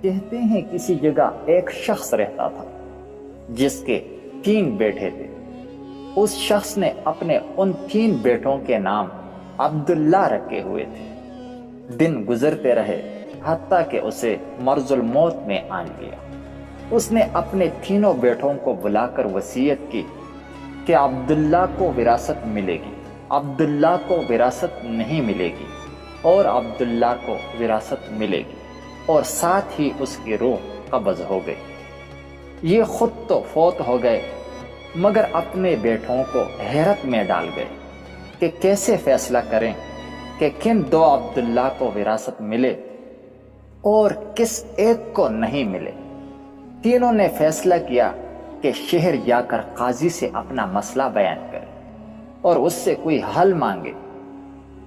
کہتے ہیں کسی جگہ ایک شخص رہتا تھا جس کے 3 بیٹے تھے۔ اس شخص نے اپنے ان 3 بیٹوں کے نام عبداللہ رکھے ہوئے تھے۔ دن گزرتے رہے حتیٰ کہ اسے مرض الموت میں آن لیا۔ اس نے اپنے تینوں بیٹوں کو بلا کر وصیت کی کہ عبداللہ کو وراثت ملے گی، عبداللہ کو وراثت نہیں ملے گی، اور عبداللہ کو وراثت ملے گی، اور ساتھ ہی اس کی روح قبض ہو گئی۔ یہ خود تو فوت ہو گئے مگر اپنے بیٹوں کو حیرت میں ڈال گئے کہ کیسے فیصلہ کریں کہ کن 2 عبداللہ کو وراثت ملے اور کس ایک کو نہیں ملے۔ تینوں نے فیصلہ کیا کہ شہر جا کر قاضی سے اپنا مسئلہ بیان کرے اور اس سے کوئی حل مانگے۔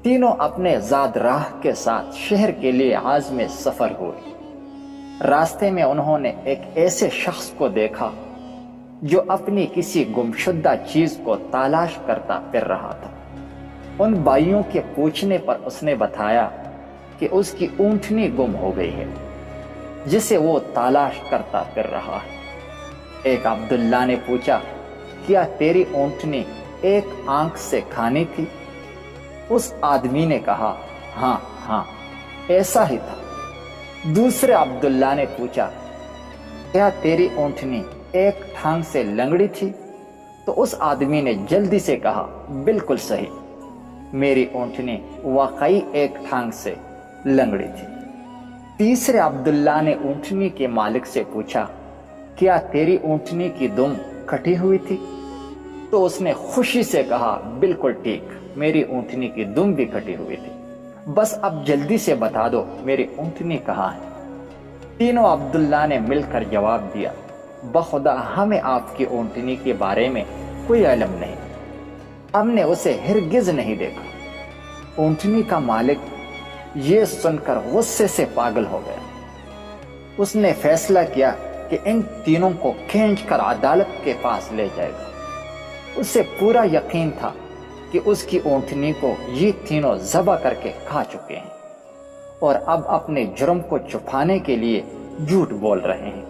تینوں اپنے زاد راہ کے ساتھ شہر کے لیے عازم سفر ہوئے۔ راستے میں انہوں نے ایک ایسے شخص کو دیکھا جو اپنی کسی گمشدہ چیز کو تلاش کرتا پھر رہا تھا۔ ان بھائیوں کے پوچھنے پر اس نے بتایا کہ اس کی اونٹنی گم ہو گئی ہے جسے وہ تلاش کرتا پھر رہا ہے۔ ایک عبداللہ نے پوچھا، کیا تیری اونٹنی ایک آنکھ سے کھانی تھی؟ اس آدمی نے کہا، ہاں ہاں ایسا ہی تھا۔ دوسرے عبداللہ نے پوچھا، کیا تیری اونٹنی ایک ٹھانگ سے لنگڑی تھی؟ تو اس آدمی نے جلدی سے کہا، بالکل صحیح، میری اونٹنی واقعی ایک ٹھانگ سے لنگڑی تھی۔ تیسرے عبداللہ نے اونٹنی کے مالک سے پوچھا، کیا تیری اونٹنی کی دم کٹی ہوئی تھی؟ تو اس نے خوشی سے کہا، بالکل ٹھیک، میری اونٹنی کی دم بھی کٹی ہوئی تھی، بس اب جلدی سے بتا دو میری اونٹنی کہاں ہے؟ تینوں عبداللہ نے مل کر جواب دیا، بخدا ہمیں آپ کی اونٹنی کے بارے میں کوئی علم نہیں، ہم نے اسے ہرگز نہیں دیکھا۔ اونٹنی کا مالک یہ سن کر غصے سے پاگل ہو گیا۔ اس نے فیصلہ کیا کہ ان تینوں کو کھینچ کر عدالت کے پاس لے جائے گا۔ اسے پورا یقین تھا کہ اس کی اونٹنی کو یہ تینوں ذبح کر کے کھا چکے ہیں اور اب اپنے جرم کو چھپانے کے لیے جھوٹ بول رہے ہیں۔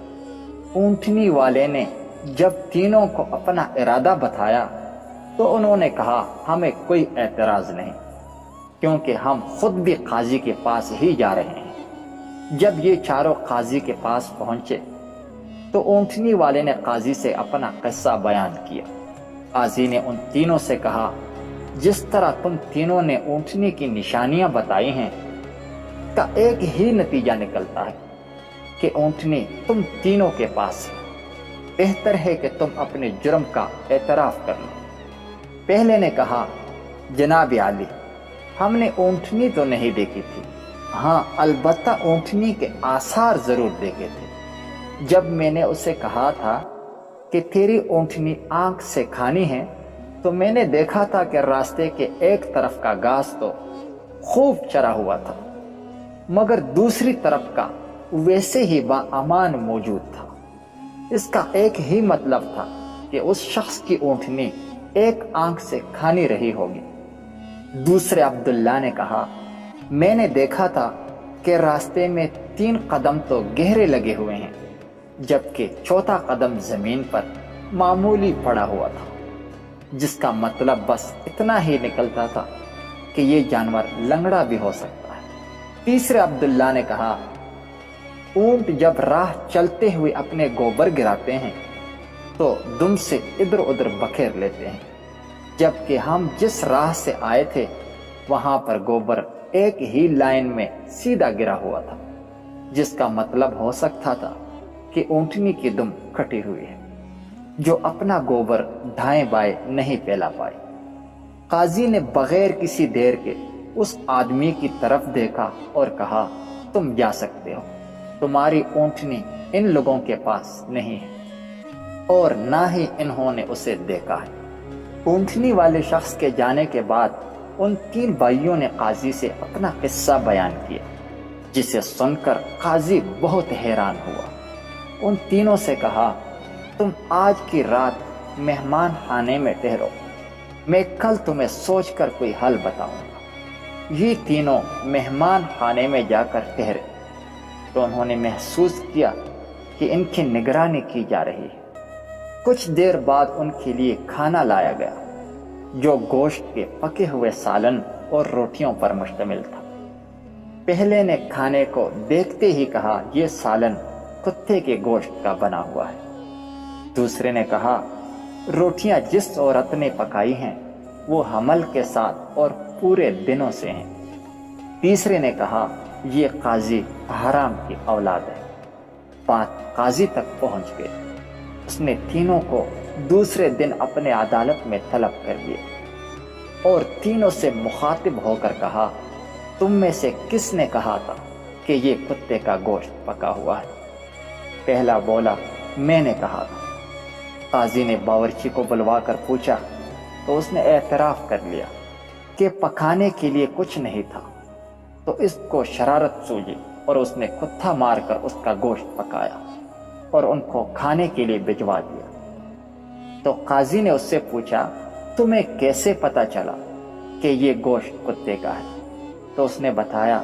اونٹنی والے نے جب تینوں کو اپنا ارادہ بتایا تو انہوں نے کہا، ہمیں کوئی اعتراض نہیں، کیونکہ ہم خود بھی قاضی کے پاس ہی جا رہے ہیں۔ جب یہ چاروں قاضی کے پاس پہنچے تو اونٹنی والے نے قاضی سے اپنا قصہ بیان کیا۔ قاضی نے ان تینوں سے کہا، جس طرح تم تینوں نے اونٹنی کی نشانیاں بتائی ہیں کا ایک ہی نتیجہ نکلتا ہے کہ اونٹنی تم تینوں کے پاس ہے۔ بہتر ہے کہ تم اپنے جرم کا اعتراف کر لو۔ پہلے نے کہا، جناب عالی، ہم نے اونٹنی تو نہیں دیکھی تھی، ہاں البتہ اونٹنی کے آثار ضرور دیکھے تھے۔ جب میں نے اسے کہا تھا کہ تیری اونٹنی آنکھ سے کھانی ہے تو میں نے دیکھا تھا کہ راستے کے ایک طرف کا گھاس تو خوب چرا ہوا تھا مگر دوسری طرف کا ویسے ہی با امان موجود تھا۔ اس کا ایک ہی مطلب تھا کہ اس شخص کی اونٹنی ایک آنکھ سے کھانی رہی ہوگی۔ دوسرے عبداللہ نے کہا، میں نے دیکھا تھا کہ راستے میں 3 قدم تو گہرے لگے ہوئے ہیں جبکہ چوتھا قدم زمین پر معمولی پڑا ہوا تھا، جس کا مطلب بس اتنا ہی نکلتا تھا کہ یہ جانور لنگڑا بھی ہو سکتا ہے۔ تیسرے عبداللہ نے کہا، اونٹ جب راہ چلتے ہوئے اپنے گوبر گراتے ہیں تو دم سے ادھر ادھر بکھیر لیتے ہیں، جبکہ ہم جس راہ سے آئے تھے وہاں پر گوبر ایک ہی لائن میں سیدھا گرا ہوا تھا، جس کا مطلب ہو سکتا تھا کہ اونٹنی کی دم کٹی ہوئی ہے جو اپنا گوبر دائیں بائیں نہیں پھیلا پائی۔ قاضی نے بغیر کسی دیر کے اس آدمی کی طرف دیکھا اور کہا، تم جا سکتے ہو، تمہاری اونٹنی ان لوگوں کے پاس نہیں ہے اور نہ ہی انہوں نے اسے دیکھا ہے۔ اونٹنی والے شخص کے جانے کے بعد ان 3 بھائیوں نے قاضی سے اپنا قصہ بیان کیا، جسے سن کر قاضی بہت حیران ہوا۔ ان تینوں سے کہا، تم آج کی رات مہمان خانے میں ٹھہرو، میں کل تمہیں سوچ کر کوئی حل بتاؤں گا۔ یہ تینوں مہمان خانے میں جا کر ٹھہرے۔ تو انہوں نے محسوس کیا کہ ان کی نگرانی کی جا رہی ہے۔ کچھ دیر بعد ان کے لیے کھانا لایا گیا جو گوشت کے پکے ہوئے سالن اور روٹیوں پر مشتمل تھا۔ پہلے نے کھانے کو دیکھتے ہی کہا، یہ سالن کتے کے گوشت کا بنا ہوا ہے۔ دوسرے نے کہا، روٹیاں جس عورت نے پکائی ہیں وہ حمل کے ساتھ اور پورے دنوں سے ہیں۔ تیسرے نے کہا، یہ قاضی حرام کی اولاد ہے۔ بات قاضی تک پہنچ گئی۔ اس نے تینوں کو دوسرے دن اپنے عدالت میں طلب کر لیا اور تینوں سے مخاطب ہو کر کہا، تم میں سے کس نے کہا تھا کہ یہ کتے کا گوشت پکا ہوا ہے؟ پہلا بولا، میں نے کہا تھا۔ قاضی نے باورچی کو بلوا کر پوچھا تو اس نے اعتراف کر لیا کہ پکانے کے لیے کچھ نہیں تھا، تو اس کو شرارت سوجی اور اس نے کتا مار کر اس کا گوشت پکایا اور ان کو کھانے کے لیے بھجوا دیا۔ تو قاضی نے اس سے پوچھا، تمہیں کیسے پتا چلا کہ یہ گوشت کتے کا ہے؟ تو اس نے بتایا،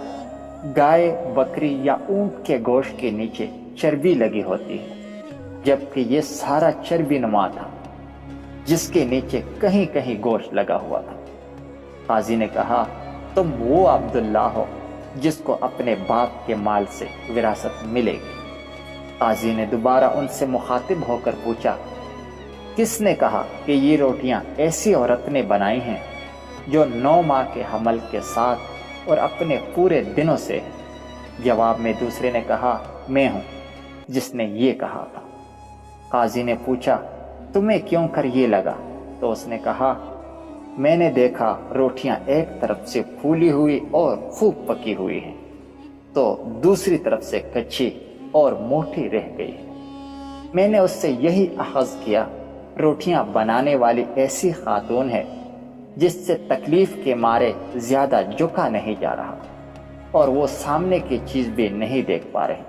گائے، بکری یا اونٹ کے گوشت کے نیچے چربی لگی ہوتی ہے، جبکہ یہ سارا چربی نما تھا جس کے نیچے کہیں کہیں گوشت لگا ہوا تھا۔ قاضی نے کہا، تم وہ عبداللہ ہو جس کو اپنے باپ کے مال سے وراثت ملے گی۔ قاضی نے دوبارہ ان سے مخاطب ہو کر پوچھا، کس نے کہا کہ یہ روٹیاں ایسی عورت نے بنائی ہیں جو 9 ماہ کے حمل کے ساتھ اور اپنے پورے دنوں سے ہے؟ جواب میں دوسرے نے کہا، میں ہوں جس نے یہ کہا تھا۔ قاضی نے پوچھا، تمہیں کیوں کر یہ لگا؟ تو اس نے کہا، میں نے دیکھا روٹیاں ایک طرف سے پھولی ہوئی اور خوب پکی ہوئی ہیں تو دوسری طرف سے کچی اور موٹی رہ گئی ہے۔ میں نے اس سے یہی اخذ کیا، روٹیاں بنانے والی ایسی خاتون ہے جس سے تکلیف کے مارے زیادہ جھکا نہیں جا رہا اور وہ سامنے کی چیز بھی نہیں دیکھ پا رہی،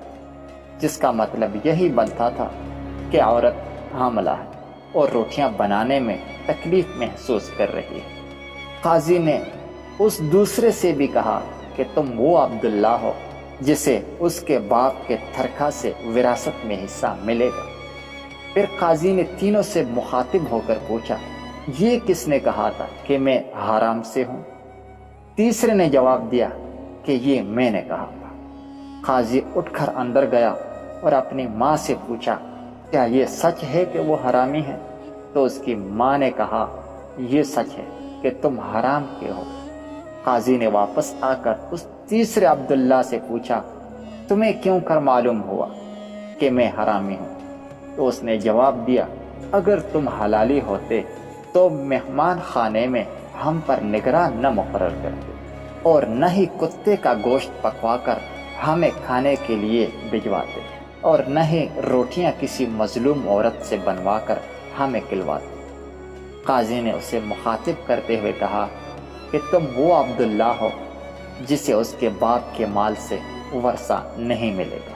جس کا مطلب یہی بنتا تھا کہ عورت حاملہ ہے اور روٹیاں بنانے میں تکلیف محسوس کر رہی ہے۔ قاضی نے اس دوسرے سے بھی کہا کہ تم وہ عبداللہ ہو جسے اس کے باپ کے تھرکھا سے وراثت میں حصہ ملے گا۔ پھر قاضی نے تینوں سے مخاطب ہو کر پوچھا، یہ کس نے کہا تھا کہ میں حرام سے ہوں؟ تیسرے نے جواب دیا کہ یہ میں نے کہا تھا۔ قاضی اٹھ کر اندر گیا اور اپنی ماں سے پوچھا، کیا یہ سچ ہے کہ وہ حرامی ہے؟ تو اس کی ماں نے کہا، یہ سچ ہے کہ تم حرام کے ہو۔ قاضی نے واپس آ کر اس تیسرے عبداللہ سے پوچھا، تمہیں کیوں کر معلوم ہوا کہ میں حرامی ہوں؟ تو اس نے جواب دیا، اگر تم حلالی ہوتے تو مہمان خانے میں ہم پر نگراں نہ مقرر کرتے اور نہ ہی کتے کا گوشت پکوا کر ہمیں کھانے کے لیے بھجواتے اور نہ ہی روٹیاں کسی مظلوم عورت سے بنوا کر ہمیں کھلواتے۔ قاضی نے اسے مخاطب کرتے ہوئے کہا کہ تم وہ عبداللہ ہو جسے اس کے باپ کے مال سے ورثہ نہیں ملے گا۔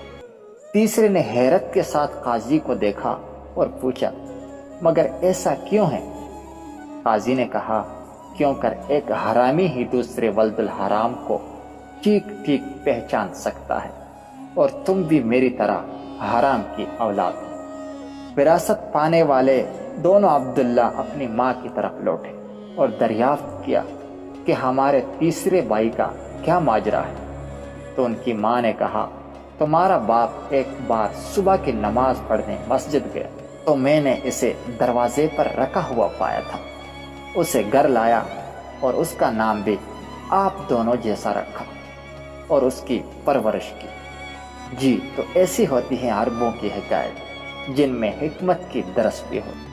تیسرے نے حیرت کے ساتھ قاضی کو دیکھا اور پوچھا، مگر ایسا کیوں ہے؟ قاضی نے کہا، کیوں کر ایک حرامی ہی دوسرے ولد الحرام کو ٹھیک ٹھیک پہچان سکتا ہے اور تم بھی میری طرح حرام کی اولاد ہو۔ وراثت پانے والے دونوں عبداللہ اپنی ماں کی طرف لوٹے اور دریافت کیا کہ ہمارے تیسرے بھائی کا کیا ماجرا ہے۔ تو ان کی ماں نے کہا، تمہارا باپ ایک بار صبح کی نماز پڑھنے مسجد گیا تو میں نے اسے دروازے پر رکھا ہوا پایا تھا، اسے گھر لایا اور اس کا نام بھی آپ دونوں جیسا رکھا اور اس کی پرورش کی۔ جی، تو ایسی ہوتی ہیں عربوں کی حکایت جن میں حکمت کی درس بھی ہوتی۔